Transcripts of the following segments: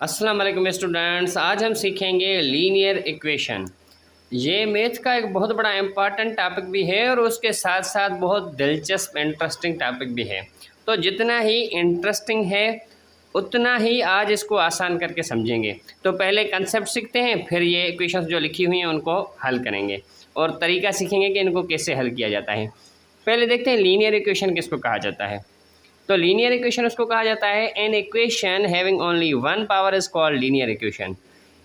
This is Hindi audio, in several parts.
अस्सलाम वालेकुम स्टूडेंट्स, आज हम सीखेंगे लीनियर इक्वेशन। ये मैथ का एक बहुत बड़ा इम्पॉर्टेंट टॉपिक भी है और उसके साथ साथ बहुत दिलचस्प इंटरेस्टिंग टॉपिक भी है। तो जितना ही इंटरेस्टिंग है उतना ही आज इसको आसान करके समझेंगे। तो पहले कंसेप्ट सीखते हैं, फिर ये इक्वेशंस जो लिखी हुई हैं उनको हल करेंगे और तरीका सीखेंगे कि इनको कैसे हल किया जाता है। पहले देखते हैं लीनियर इक्वेशन किसको कहा जाता है। तो लीनियर इक्वेशन उसको कहा जाता है an equation having only one power is called linear equation.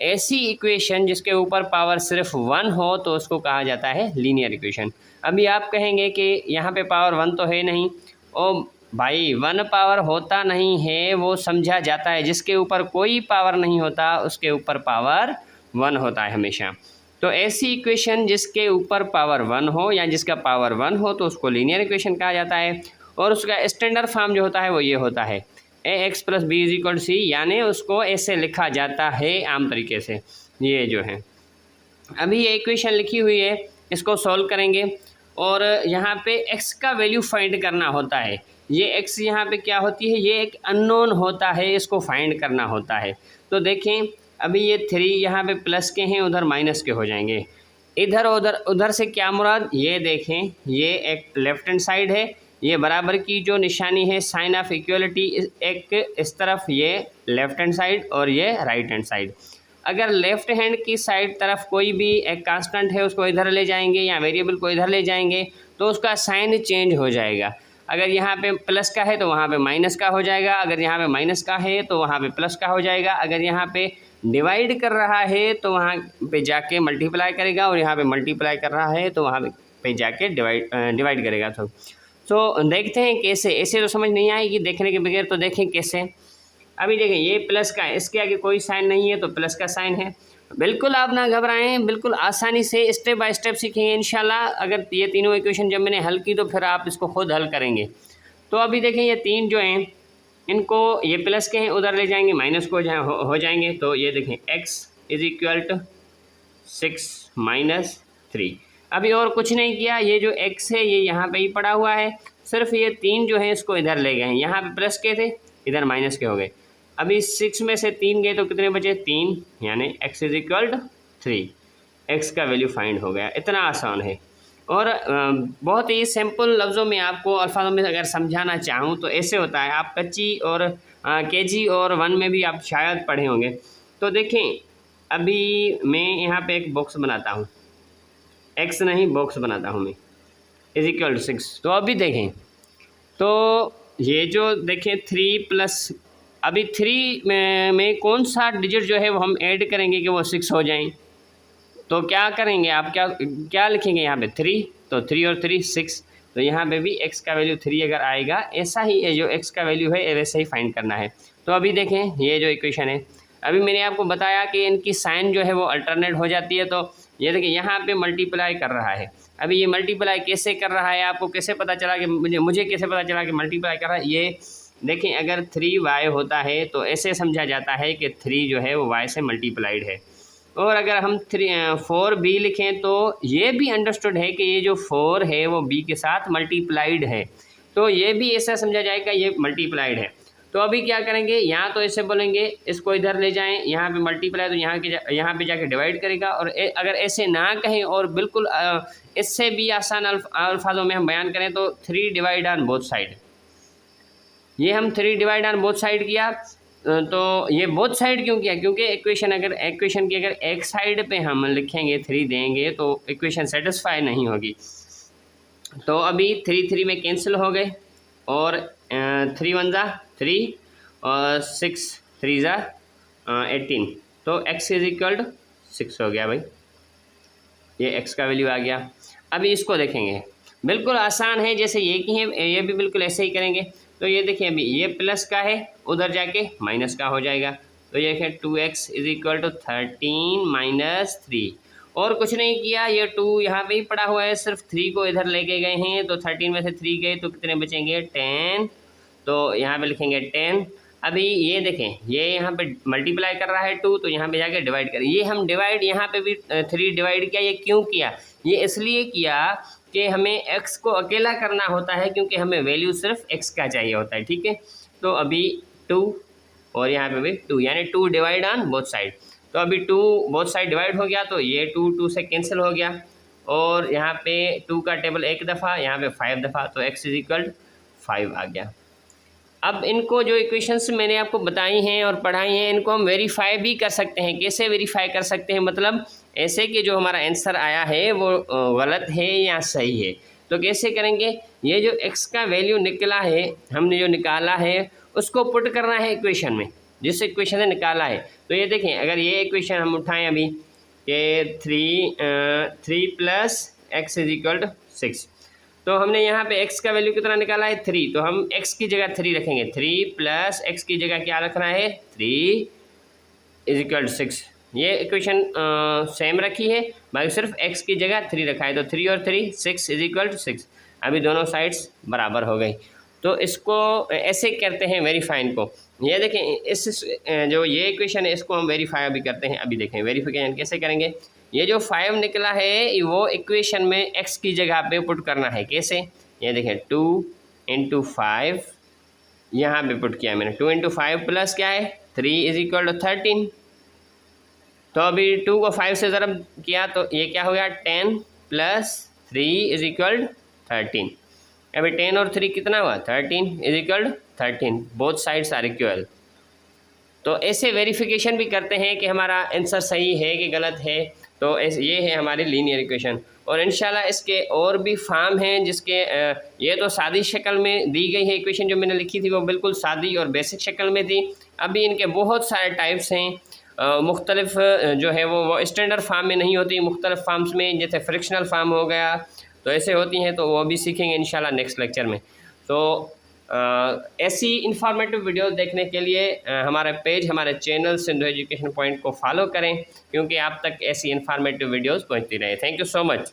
ऐसी इक्वेशन जिसके ऊपर पावर सिर्फ वन हो तो उसको कहा जाता है लीनियर इक्वेशन। अभी आप कहेंगे कि यहाँ पे पावर वन तो है नहीं। ओ भाई, वन पावर होता नहीं है, वो समझा जाता है। जिसके ऊपर कोई पावर नहीं होता उसके ऊपर पावर वन होता है हमेशा। तो ऐसी इक्वेशन जिसके ऊपर पावर वन हो या जिसका पावर वन हो तो उसको लीनियर इक्वेशन कहा जाता है। और उसका स्टैंडर्ड फॉर्म जो होता है वो ये होता है A X plus B is equal C, यानी उसको ऐसे लिखा जाता है आम तरीके से। ये जो है अभी ये इक्वेशन लिखी हुई है, इसको सॉल्व करेंगे और यहाँ पे x का वैल्यू फाइंड करना होता है। ये x यहाँ पे क्या होती है, ये एक अननोन होता है, इसको फाइंड करना होता है। तो देखें अभी ये 3 यहाँ पे प्लस के हैं, उधर माइनस के हो जाएंगे। इधर उधर उधर से क्या मुराद, ये देखें ये एक लेफ्ट हैंड साइड है, ये बराबर की जो निशानी है साइन ऑफ इक्वलिटी एक इस तरफ, ये लेफ्ट हैंड साइड और ये राइट हैंड साइड। अगर लेफ्ट हैंड की साइड तरफ कोई भी एक कांस्टेंट है उसको इधर ले जाएंगे या वेरिएबल को इधर ले जाएंगे तो उसका साइन चेंज हो जाएगा। अगर यहाँ पे प्लस का है तो वहाँ पे माइनस का हो जाएगा, अगर यहाँ पे माइनस का है तो वहाँ पे प्लस का हो जाएगा, अगर यहाँ पे डिवाइड कर रहा है तो वहाँ पे जाके मल्टीप्लाई करेगा और यहाँ पे मल्टीप्लाई कर रहा है तो वहाँ पे जाके डिवाइड करेगा। तो देखते हैं कैसे। ऐसे तो समझ नहीं आएगी देखने के बगैर, तो देखें कैसे। अभी देखें ये प्लस का है, इसके आगे कोई साइन नहीं है तो प्लस का साइन है। बिल्कुल आप ना घबराएं, बिल्कुल आसानी से स्टेप बाय स्टेप सीखेंगे इंशाल्लाह। अगर ये तीनों इक्वेशन जब मैंने हल की तो फिर आप इसको खुद हल करेंगे। तो अभी देखें ये तीन जो हैं इनको ये प्लस के हैं उधर ले जाएंगे, माइनस को हो जाएंगे। तो ये देखें x is equal to 6 minus 3। अभी और कुछ नहीं किया, ये जो x है ये यहाँ पे ही पड़ा हुआ है, सिर्फ ये तीन जो है इसको इधर ले गए हैं। यहाँ पे प्लस के थे, इधर माइनस के हो गए। अभी 6 में से 3 गए तो कितने बचे, 3, यानी x is equal to 3। x का वैल्यू फाइंड हो गया। इतना आसान है। और बहुत ही सिंपल लफ्ज़ों में आपको अल्फाजों में अगर समझाना चाहूँ तो ऐसे होता है। आप कच्ची और केजी और 1 में भी आप शायद पढ़े होंगे। तो देखें अभी मैं यहाँ पे एक बॉक्स बनाता हूँ, x नहीं बॉक्स बनाता हूँ मैं, इज इक्वल टू 6। तो अभी देखें तो ये जो देखें 3 प्लस, अभी 3 में कौन सा डिजिट जो है वो हम ऐड करेंगे कि वो 6 हो जाएं। तो क्या करेंगे आप, क्या क्या लिखेंगे यहाँ पे 3, तो 3 और 3 6। तो यहाँ पे भी x का वैल्यू 3 अगर आएगा, ऐसा ही ये जो x का वैल्यू है वैसे ही फाइंड करना है। तो अभी देखें ये जो इक्वेशन है, अभी मैंने आपको बताया कि इनकी साइन जो है वो अल्टरनेट हो जाती है। तो ये देखिए यहाँ पे मल्टीप्लाई कर रहा है। अभी ये मल्टीप्लाई कैसे कर रहा है, आपको कैसे पता चला कि मुझे कैसे पता चला कि मल्टीप्लाई कर रहा है। ये देखें अगर 3y होता है तो ऐसे समझा जाता है कि 3 जो है वो y से मल्टीप्लाइड है। और अगर हम 4b लिखें तो ये भी अंडरस्टूड है कि ये जो 4 है वो b के साथ मल्टीप्लाइड है। तो ये भी ऐसा समझा जाएगा ये मल्टीप्लाइड है। तो अभी क्या करेंगे, यहाँ तो ऐसे बोलेंगे इसको इधर ले जाएं, यहाँ पे मल्टीप्लाई तो यहाँ पे जाके डिवाइड करेगा। और अगर ऐसे ना कहें और बिल्कुल इससे भी आसान अल्फाजों में हम बयान करें तो 3 डिवाइड ऑन बोथ साइड। ये हम 3 डिवाइड ऑन बोथ साइड किया। तो ये बोथ साइड क्यों किया, क्योंकि इक्वेशन की अगर एक साइड पे हम लिखेंगे 3 देंगे तो इक्वेशन सेटिस्फाई नहीं होगी। तो अभी 3 में कैंसिल हो गए और 3 1 ज़ा 3 और 6 3 ज़ा 18। तो x इज इक्वल टू 6 हो गया भाई, ये x का वैल्यू आ गया। अभी इसको देखेंगे, बिल्कुल आसान है, जैसे ये की है ये भी बिल्कुल ऐसे ही करेंगे। तो ये देखिए अभी ये प्लस का है, उधर जाके माइनस का हो जाएगा। तो ये है 2x is equal to 13 minus 3। और कुछ नहीं किया, ये 2 यहाँ पे ही पड़ा हुआ है, सिर्फ 3 को इधर लेके गए हैं। तो 13 में से 3 गए तो कितने बचेंगे, 10। तो यहाँ पे लिखेंगे 10। अभी ये देखें ये यहाँ पे मल्टीप्लाई कर रहा है 2, तो यहाँ पे जाके डिवाइड करें। ये हम डिवाइड यहाँ पे भी 3 डिवाइड किया। ये क्यों किया, ये इसलिए किया कि हमें x को अकेला करना होता है, क्योंकि हमें वैल्यू सिर्फ x का चाहिए होता है। ठीक है, तो अभी 2 और यहाँ पे भी 2, यानी 2 डिवाइड ऑन बोथ साइड। तो अभी 2 बोथ साइड डिवाइड हो गया, तो ये 2 से कैंसिल हो गया, और यहाँ पे 2 का टेबल एक दफ़ा, यहाँ पे 5 दफ़ा, तो x = 5 आ गया। अब इनको जो इक्वेशंस मैंने आपको बताई हैं और पढ़ाई हैं, इनको हम वेरीफाई भी कर सकते हैं। कैसे वेरीफाई कर सकते हैं, मतलब ऐसे कि जो हमारा आंसर आया है वो गलत है या सही है। तो कैसे करेंगे, ये जो x का वैल्यू निकला है, हमने जो निकाला है उसको पुट करना है इक्वेशन में, जिस इक्वेशन से निकाला है। तो ये देखें, अगर ये इक्वेशन हम उठाएं अभी कि 3 + x = 6, तो हमने यहाँ पे x का वैल्यू कितना निकाला है 3, तो हम x की जगह 3 रखेंगे। 3 + x की जगह क्या रखना है 3 = 6। ये इक्वेशन सेम रखी है, बाकी सिर्फ x की जगह 3 रखा है। तो 3 और 3 6 = 6। अभी दोनों साइड्स बराबर हो गई। तो इसको ऐसे करते हैं वेरीफाइन को। ये देखें, इस जो ये इक्वेशन है इसको हम वेरीफाई अभी करते हैं। अभी देखें वेरीफिकेशन कैसे करेंगे। ये जो 5 निकला है वो इक्वेशन में x की जगह पे पुट करना है। कैसे, ये देखें 2 × 5 यहाँ पे पुट किया मैंने। 2 × 5 प्लस क्या है 3 = 13। तो अभी 2 को 5 से ज़रब किया तो ये क्या हो गया 10 + 3 = 13। अभी 10 और 3 कितना हुआ 13 = 13। Both sides are equal. तो ऐसे वेरिफिकेशन भी करते हैं कि हमारा आंसर सही है कि गलत है। तो ये है हमारी लीनियर इक्वेशन। और इंशाल्लाह इसके और भी फॉर्म हैं जिसके ये तो सादी शक्ल में दी गई है इक्वेशन, जो मैंने लिखी थी वो बिल्कुल सादी और बेसिक शक्ल में थी। अभी इनके बहुत सारे टाइप्स हैं, मुख्तलिफ जो है वो स्टैंडर्ड फार्म में नहीं होती, मुख्तलिफ फार्म्स में, जैसे फ्रिक्शनल फार्म हो गया, तो ऐसे होती हैं। तो वो भी सीखेंगे इंशाल्लाह नेक्स्ट लेक्चर में। तो ऐसी इंफॉर्मेटिव वीडियोस देखने के लिए हमारे पेज, हमारे चैनल सिंधु एजुकेशन पॉइंट को फॉलो करें, क्योंकि आप तक ऐसी इंफॉर्मेटिव वीडियोस पहुंचती रहे। Thank you so much.